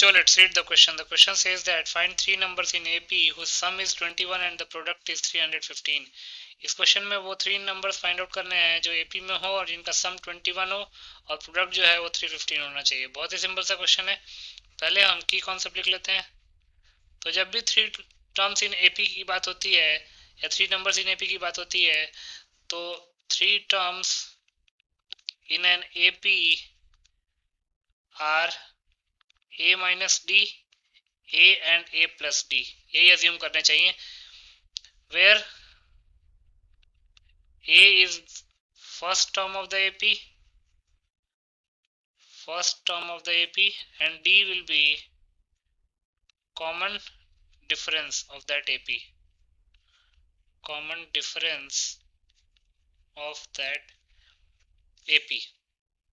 So let's read the question. The question says that find three numbers in AP whose sum is 21 and the product is 315. इस question में वो three numbers find out करने हैं जो AP में हो और जिनका सम 21 हो और प्रोडक्ट जो है वो 315 होना चाहिए। बहुत ही सिंपल सा क्वेश्चन है। पहले हम की कॉन्सेप्ट लिख लेते हैं। तो जब भी थ्री टर्म्स इन AP की बात होती है या थ्री नंबर्स इन AP की बात होती है तो three terms in an AP are A minus D, A and A plus D, यही अज्यूम करने चाहिए, where A is first term of the AP and D will be common difference of that AP,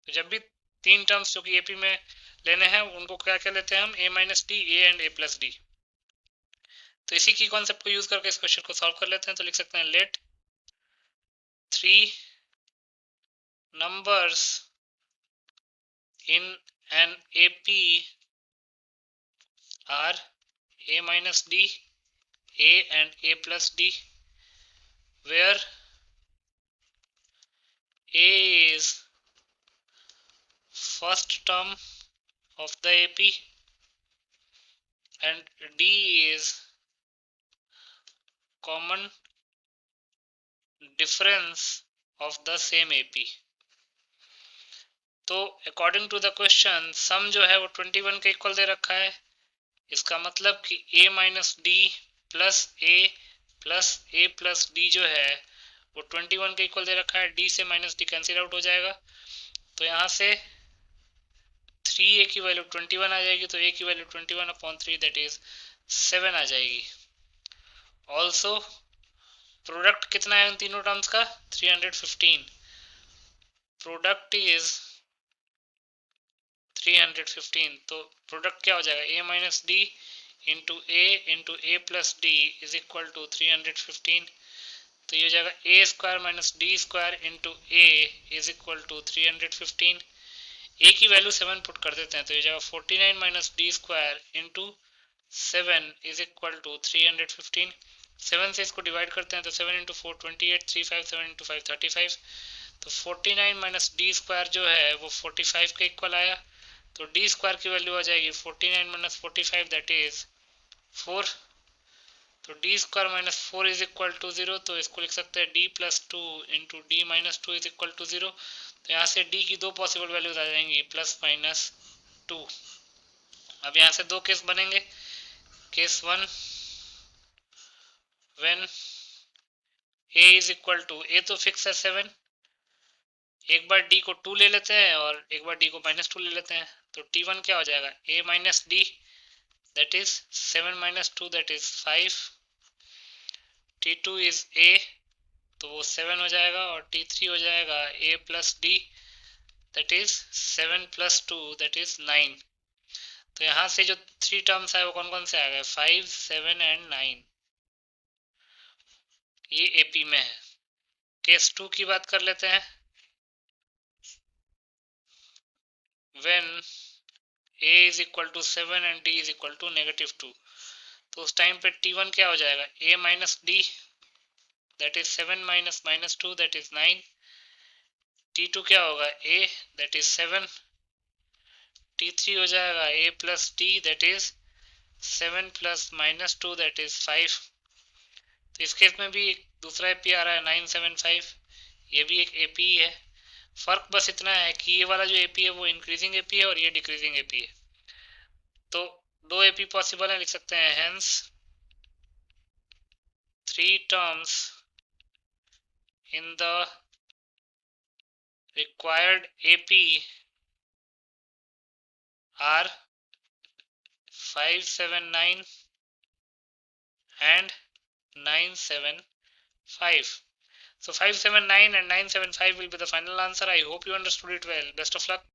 तो जब भी तीन terms जो कि AP में लेने हैं उनको क्या क्या लेते हैं हम, A minus D, A and A plus D। तो इसी की कॉन्सेप्ट को यूज करके इस क्वेश्चन को सॉल्व कर लेते हैं। तो लिख सकते हैं late three numbers in an AP are A minus D, A and A plus D, where A is first term of the AP and D is common difference of the same AP। तो according to the question सम जो है वो 21 के equal दे रखा है। इसका मतलब कि A minus D plus A plus D जो है वो 21 के इक्वल दे रखा है। D से माइनस डी कैंसिल आउट हो जाएगा, तो यहाँ से 3A की वैल्यू 21 आ जाएगी, तो A की वैल्यू 21/3 दैट इज 7 आ जाएगी। ऑल्सो प्रोडक्ट कितना है उन तीनों टर्म्स का, 315। प्रोडक्ट इज 315, तो प्रोडक्ट क्या हो जाएगा, A minus D into A plus D is equal to 315। तो ये हो जाएगा A square minus D square into A is equal to 315। A की वैल्यू 7 पुट कर देते हैं, तो ये जाएगा 49 minus D square into 7 is equal to 315। 7 से इसको डिवाइड करते हैं तो 7 इंटू 4 28, 3 5 7 इंटू 5 35। तो 49 माइनस डी स्क्वायर जो है वो 45 के इक्वल आया, तो डी स्क्वायर की वैल्यू आ जाएगी 49 माइनस 45 दैट इज 4। तो d square minus 4 is equal to 0, तो इसको लिख सकते हैं d plus two into d minus two is equal to 0। तो यहाँ से डी की दो पॉसिबल वैल्यूज आ जाएंगी प्लस माइनस 2। अब यहाँ से दो केस बनेंगे। Case 1 when a is equal to, A तो फिक्स है 7, एक बार d को 2 ले लेते हैं और एक बार d को -2 ले लेते हैं, तो t1 क्या हो जाएगा, a minus D that is 7 minus 2 that is 5। t2 is a, तो वो 7 हो जाएगा, और t3 हो जाएगा a plus D that is 7 plus 2 that is 9। तो यहाँ से जो थ्री टर्म्स है वो कौन कौन से आ गए, 5 7 एंड 9, ये एपी में है। केस 2 की बात कर लेते हैं। When a is equal to 7 and d is equal to -2, तो उस टाइम पे t1 क्या हो जाएगा, a minus D that is 7 minus -2 that is 9। t2 क्या होगा, a दैट इज 7। t3 हो जाएगा a plus D that is 7 plus -2 that is 5। तो इस केस में भी एक दूसरा एपी आ रहा है 975, ये भी एक एपी है। फर्क बस इतना है कि ये वाला जो एपी है वो इंक्रीजिंग एपी है और ये डिक्रीजिंग एपी है। तो दो एपी पॉसिबल है, लिख सकते हैं hence three terms in the required AP are 579 and 975. So 579 and 975 will be the final answer. I hope you understood it well. Best of luck.